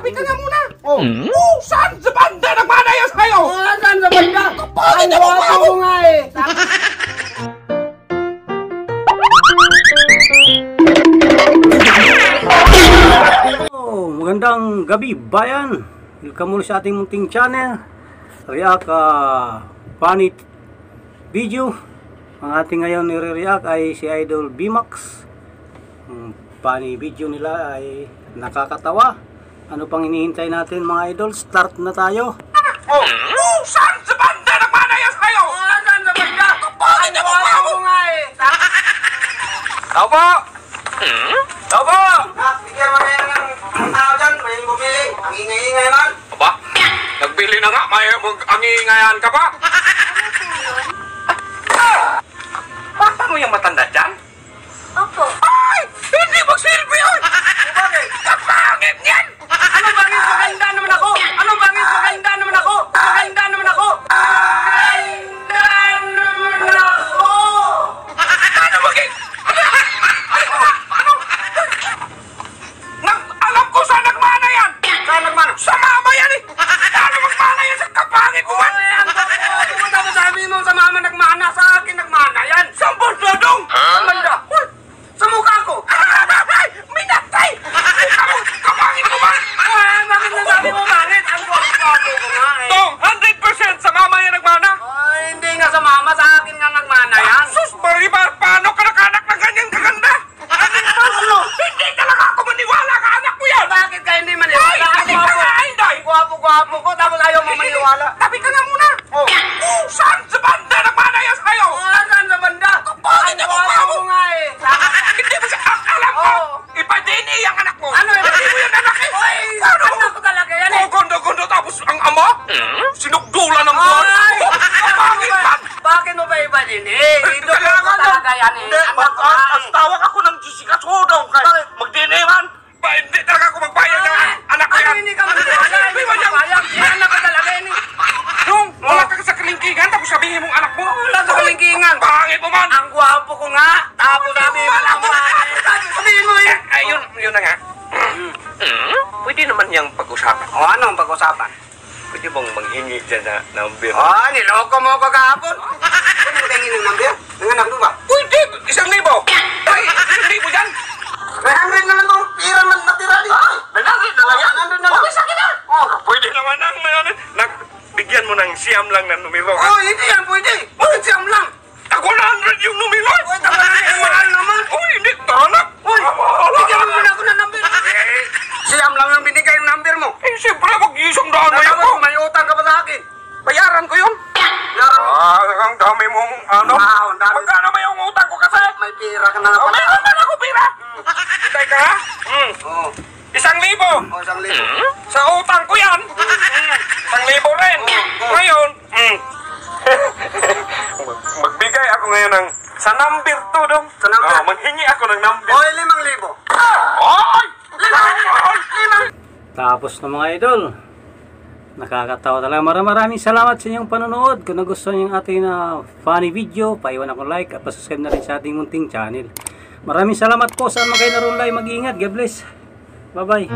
Tabi ka nga muna. Oh. Saan sa banda nagmanaya sa'yo? Saan sa banda? Kapagin na mukha mo. Ako nga eh. Magandang gabi bayan. Welcome muli sa ating munting channel. React funny video. Ang ating ngayon nire-react ay si Idol BMAX. Ang funny video nila ay nakakatawa. Ano pang hinihintay natin mga idol? Start na tayo. Saan sa banda nagmanaya sa'yo? Saan sa banda? Kapagin na mukha mo. nga eh. Tao po! Tao po! Bigyan mo na yung tao dyan. May bumili. Ang ingay-ingay man. Aba, nagbili na nga. May angingayan ka pa. Bata mo yung matanda dyan? Opo. Ay! Hindi magsilbi yun! Bakit? Kapangit niyan! Ano bangit? Maganda naman ako. Ano bangit? Maganda naman ako. Maganda naman ako. Maganda naman ako. Ano maging? Ano? Alam ko saan nagmana yan! Saan nagmana? Sa mama yan eh! Ano magmana yan sa kapangit mo man? Ay, ang kapatid mo. Tapos sabi mo sa mama nagmana. Sa akin nagmana yan. Saan ba dodong? Ang banda. Sa mukha ko. Ay! Minatay! Kapangit mo man! Ay, bakit nasabi mo bakit? Ang gwapo ko nga eh. Tong, 100% sa mama yan nagmana! Ay, hindi nga sa mama. Sa akin nga nagmana yan. Sus, Maribar, paano ka nakanak na ganyan kaganda? Ano? Hindi talaga ako maniwala ka anak mo yan! Bakit ka hindi maniwala? Ay, hindi ka nga, Inday! Gwapo-gwapo ko. Tapos ayaw mo maniwala. Tabi ka nga muna! Oh. Saan sa banda nagmana yan sa'yo? Saan sa banda? Kapangit na mukha mo! Gwapo nga eh. Hindi mo siya, alam ko! Oo. Ipa-DNA ang anak mo! Ano yun? Hindi mo yung anak eh! Ay, Paano mo? anak ko talaga yan eh. Gondo-gondo tapos ang ama? Sinugdulan ng buwan? Ay! Kapangit man! Bakit mo ba iba din eh? Ito ko talaga yan eh. Hindi, ang tawag ako ng Jessica Sodong kay mag-DNA man! Ba, hindi talaga ako magbayad ng anak ko Ano yan! hindi ka maniwala? Hindi ka maniwala. Yan anak ko talaga yan eh. Nung wala ka sa kalingkingan tapos sabihin mong anak mo? Wala sa kalingkingan. Pangit mo man! Ang gwapo ko nga. Tapos sabi mo lang sabihin mo eh. Ay, yun na nga. Pwede naman niyang pag-usapan. O ano ang pag-usapan? Pwede bang manghingi dyan na number? Oh, niloko mo ko kahapon. Ano mo tingin ng number? Nanganak mo ba? Pwede! 1,000! Ay, 1,000 dyan! 900 na lang itong pira man natira dito. Nanakit na lang yan! 900 na lang. Okay, sakit na! Oh, pwede naman ang bigyan mo ng siyam lang na numero. Oh, hindi yan pwede. Pwede siyam lang. Ako 100 yung numero! Uy, tagal na yung mahal naman. Uy, hindi! Tanak! Uy, bigyan mo muna ako ng number. Siyam lang yung binigay yung number mo. Eh, siyempre, mag-isang daan na yun ko! Tapos may utang ka pa sa akin. Bayaran ko yun! Yaran mo. Ang dami mong ano? Wow, ang dami. Magkano ba yung utang ko kasi? May pira ka na nga Oh, pala. meron man ako pira! Teka ha? Oo. 1,000! O, 1,000. Sa utang ko yan! 1,000 rin! Ngayon, magbigay ako ngayon ng sa number to dong. Sa number? Manghingi ako ng number. O, 5,000. Ay! 5,000. Tapos na mga idol. Nakakatawa talaga. Maraming salamat sa inyong panonood. Kung nagustuhan niyo yung ating funny video, paiwan ako like at pasubscribe na rin sa ating munting channel. Maraming salamat po. Saan man kayo naroon live, mag-iingat. God bless. Bye-bye.